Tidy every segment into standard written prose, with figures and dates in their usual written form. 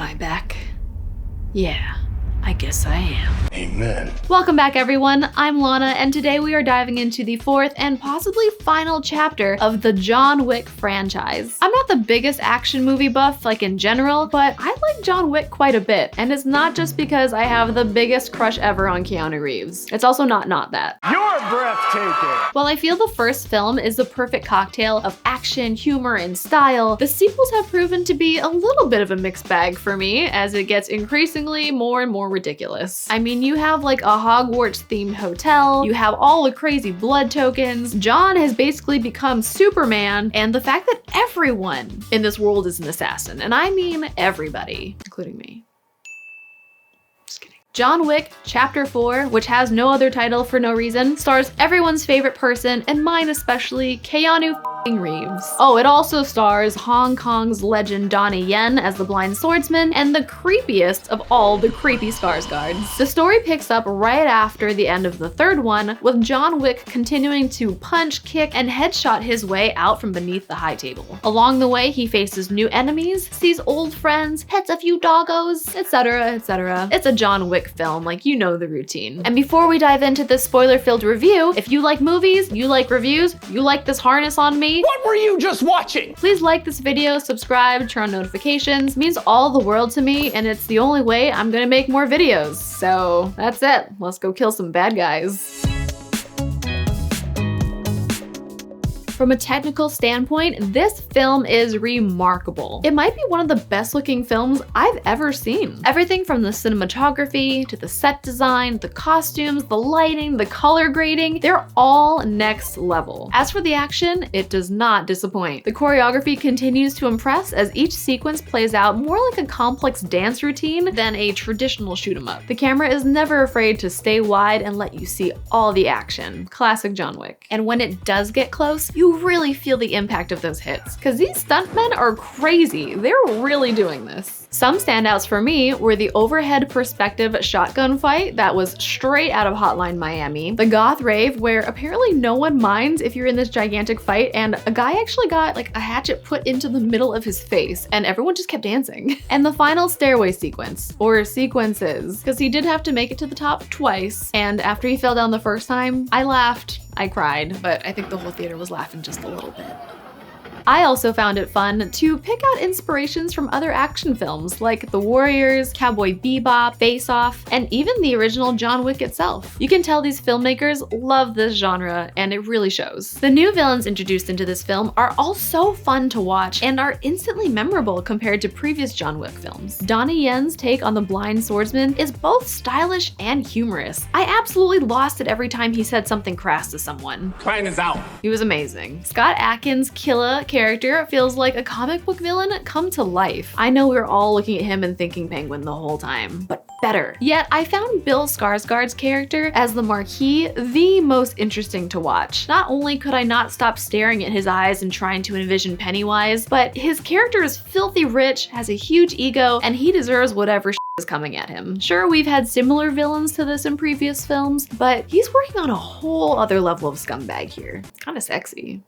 I back? Yeah, I guess I am. Amen. Welcome back, everyone. I'm Lana, and today we are diving into the fourth and possibly final chapter of the John Wick franchise. I'm not the biggest action movie buff, like in general, but I like John Wick quite a bit, and it's not just because I have the biggest crush ever on Keanu Reeves. It's also not that. You're breathtaking. While I feel the first film is the perfect cocktail of action, humor, and style, the sequels have proven to be a little bit of a mixed bag for me as it gets increasingly more and more ridiculous. I mean, you have like a Hogwarts-themed hotel, you have all the crazy blood tokens, John has basically become Superman, and the fact that everyone in this world is an assassin, and I mean everybody, including me. John Wick Chapter 4, which has no other title for no reason, stars everyone's favorite person, and mine especially, Keanu Reeves. Oh, it also stars Hong Kong's legend Donnie Yen as the blind swordsman, and the creepiest of all the creepy Skarsgårds. The story picks up right after the end of the third one, with John Wick continuing to punch, kick, and headshot his way out from beneath the high table. Along the way, he faces new enemies, sees old friends, pets a few doggos, etc, etc. It's a John Wick film, like you know the routine. And before we dive into this spoiler-filled review, if you like movies, you like reviews, you like this harness on me, What were you just watching? please like this video, subscribe, turn on notifications. It means all the world to me, and it's the only way I'm gonna make more videos. So that's it. Let's go kill some bad guys. From a technical standpoint, this film is remarkable. It might be one of the best looking films I've ever seen. Everything from the cinematography to the set design, the costumes, the lighting, the color grading, they're all next level. As for the action, it does not disappoint. The choreography continues to impress as each sequence plays out more like a complex dance routine than a traditional shoot 'em up. The camera is never afraid to stay wide and let you see all the action. Classic John Wick. And when it does get close, you really feel the impact of those hits, because these stuntmen are crazy. They're really doing this. Some standouts for me were the overhead perspective shotgun fight that was straight out of Hotline Miami, the goth rave where apparently no one minds if you're in this gigantic fight, and a guy actually got like a hatchet put into the middle of his face and everyone just kept dancing. And the final stairway sequence, or sequences, because he did have to make it to the top twice, and after he fell down the first time, I laughed, I cried, but I think the whole theater was laughing just a little bit. I also found it fun to pick out inspirations from other action films like The Warriors, Cowboy Bebop, Face Off, and even the original John Wick itself. You can tell these filmmakers love this genre, and it really shows. The new villains introduced into this film are all so fun to watch and are instantly memorable compared to previous John Wick films. Donnie Yen's take on the blind swordsman is both stylish and humorous. I absolutely lost it every time he said something crass to someone. Plan is out. He was amazing. Scott Adkins' Killa character feels like a comic book villain come to life. I know we were all looking at him and thinking Penguin the whole time, but better. Yet I found Bill Skarsgård's character as the Marquis the most interesting to watch. Not only could I not stop staring at his eyes and trying to envision Pennywise, but his character is filthy rich, has a huge ego, and he deserves whatever is coming at him. Sure, we've had similar villains to this in previous films, but he's working on a whole other level of scumbag here. Kinda sexy.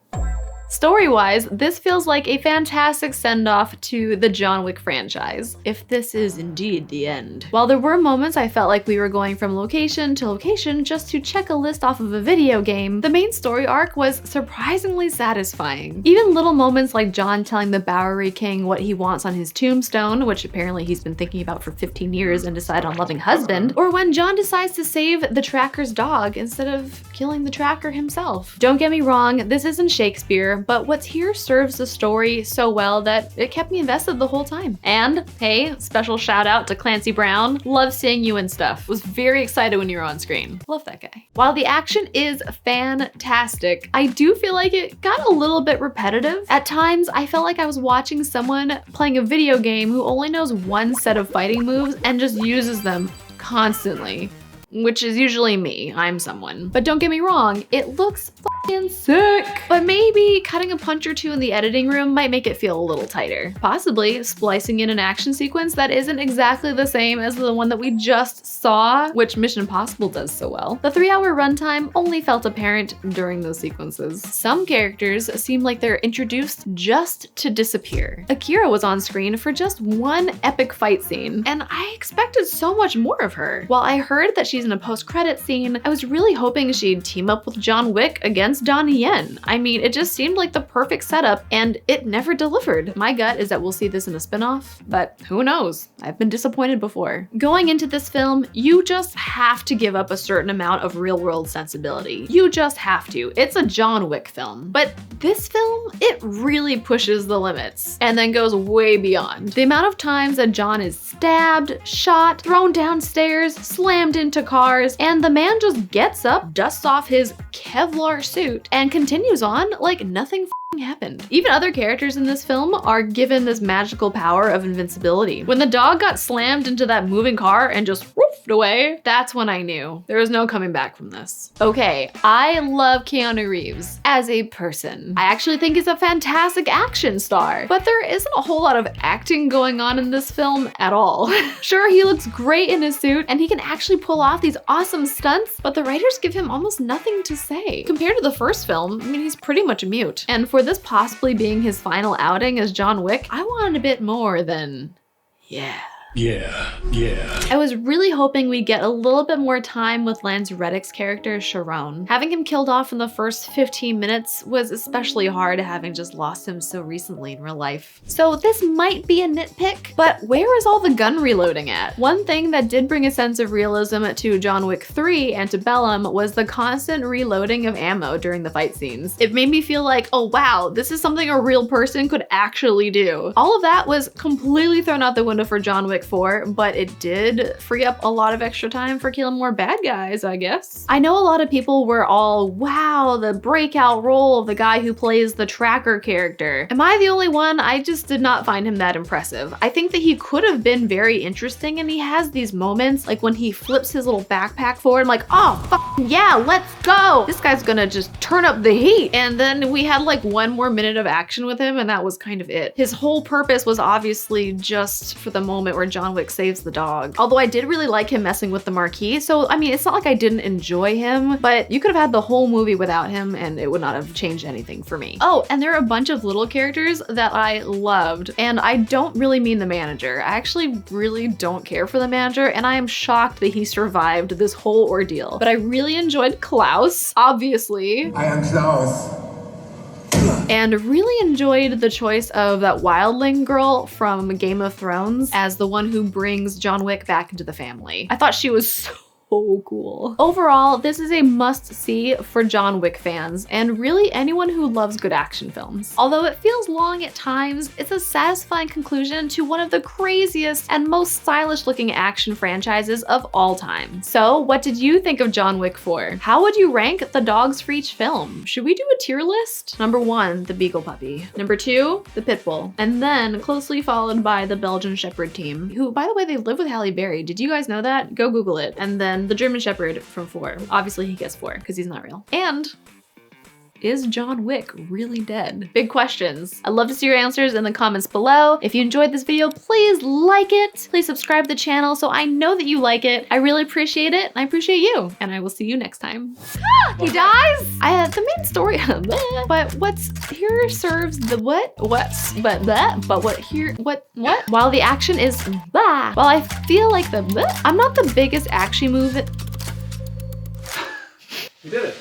Story-wise, this feels like a fantastic send-off to the John Wick franchise, if this is indeed the end. While there were moments I felt like we were going from location to location just to check a list off of a video game, the main story arc was surprisingly satisfying. Even little moments like John telling the Bowery King what he wants on his tombstone, which apparently he's been thinking about for 15 years and decided on loving husband, or when John decides to save the tracker's dog instead of killing the tracker himself. Don't get me wrong, this isn't Shakespeare, but what's here serves the story so well that it kept me invested the whole time. And hey, special shout out to Clancy Brown. Love seeing you and stuff. Was very excited when you were on screen. Love that guy. While the action is fantastic, I do feel like it got a little bit repetitive. At times, I felt like I was watching someone playing a video game who only knows one set of fighting moves and just uses them constantly, which is usually me. I'm someone. But don't get me wrong, it looks sick. But maybe cutting a punch or two in the editing room might make it feel a little tighter. Possibly splicing in an action sequence that isn't exactly the same as the one that we just saw, which Mission Impossible does so well. The 3-hour runtime only felt apparent during those sequences. Some characters seem like they're introduced just to disappear. Akira was on screen for just one epic fight scene, and I expected so much more of her. While I heard that she's in a post-credit scene, I was really hoping she'd team up with John Wick against Lana Yuen. I mean, it just seemed like the perfect setup, and it never delivered. My gut is that we'll see this in a spin-off, but who knows? I've been disappointed before. Going into this film, you just have to give up a certain amount of real-world sensibility. You just have to. It's a John Wick film. But this film, it really pushes the limits and then goes way beyond. The amount of times that John is stabbed, shot, thrown downstairs, slammed into cars, and the man just gets up, dusts off his Kevlar suit, and continues on like nothing happened. Even other characters in this film are given this magical power of invincibility. When the dog got slammed into that moving car and just woofed away, that's when I knew there was no coming back from this. Okay, I love Keanu Reeves as a person. I actually think he's a fantastic action star, but there isn't a whole lot of acting going on in this film at all. Sure, he looks great in his suit and he can actually pull off these awesome stunts, but the writers give him almost nothing to say. Compared to the first film, I mean, he's pretty much mute. And for this possibly being his final outing as John Wick, I wanted a bit more than, yeah. I was really hoping we'd get a little bit more time with Lance Reddick's character, Sharon. Having him killed off in the first 15 minutes was especially hard, having just lost him so recently in real life. So this might be a nitpick, but where is all the gun reloading at? One thing that did bring a sense of realism to John Wick 3 Antebellum was the constant reloading of ammo during the fight scenes. It made me feel like, oh wow, this is something a real person could actually do. All of that was completely thrown out the window for John Wick 4, but it did free up a lot of extra time for killing more bad guys, I guess. I know a lot of people were all, wow, the breakout role of the guy who plays the tracker character. Am I the only one? I just did not find him that impressive. I think that he could have been very interesting, and he has these moments like when he flips his little backpack forward, I'm like, oh, yeah, let's go. This guy's gonna just turn up the heat. And then we had like one more minute of action with him, and that was kind of it. His whole purpose was obviously just for the moment where John Wick saves the dog. Although I did really like him messing with the marquee, so I mean, it's not like I didn't enjoy him, but you could have had the whole movie without him and it would not have changed anything for me. Oh, and there are a bunch of little characters that I loved, and I don't really mean the manager. I actually really don't care for the manager, and I am shocked that he survived this whole ordeal. But I really enjoyed Klaus, obviously. I am Klaus. And really enjoyed the choice of that wildling girl from Game of Thrones as the one who brings John Wick back into the family. I thought she was so cool. Overall, this is a must-see for John Wick fans and really anyone who loves good action films. Although it feels long at times, it's a satisfying conclusion to one of the craziest and most stylish looking action franchises of all time. So what did you think of John Wick 4? How would you rank the dogs for each film? Should we do a tier list? Number 1, the Beagle Puppy. Number 2, the Pit Bull. And then closely followed by the Belgian Shepherd team, who, by the way, they live with Halle Berry. Did you guys know that? Go Google it. And then the German Shepherd from 4. Obviously he gets 4 because he's not real. And is John Wick really dead? Big questions. I'd love to see your answers in the comments below. If you enjoyed this video, please like it. Please subscribe to the channel so I know that you like it. I really appreciate it. I appreciate you. And I will see you next time. He dies? The main story, but what's here serves the what? While the action is blah. While I feel like I'm not the biggest action movie. You did it.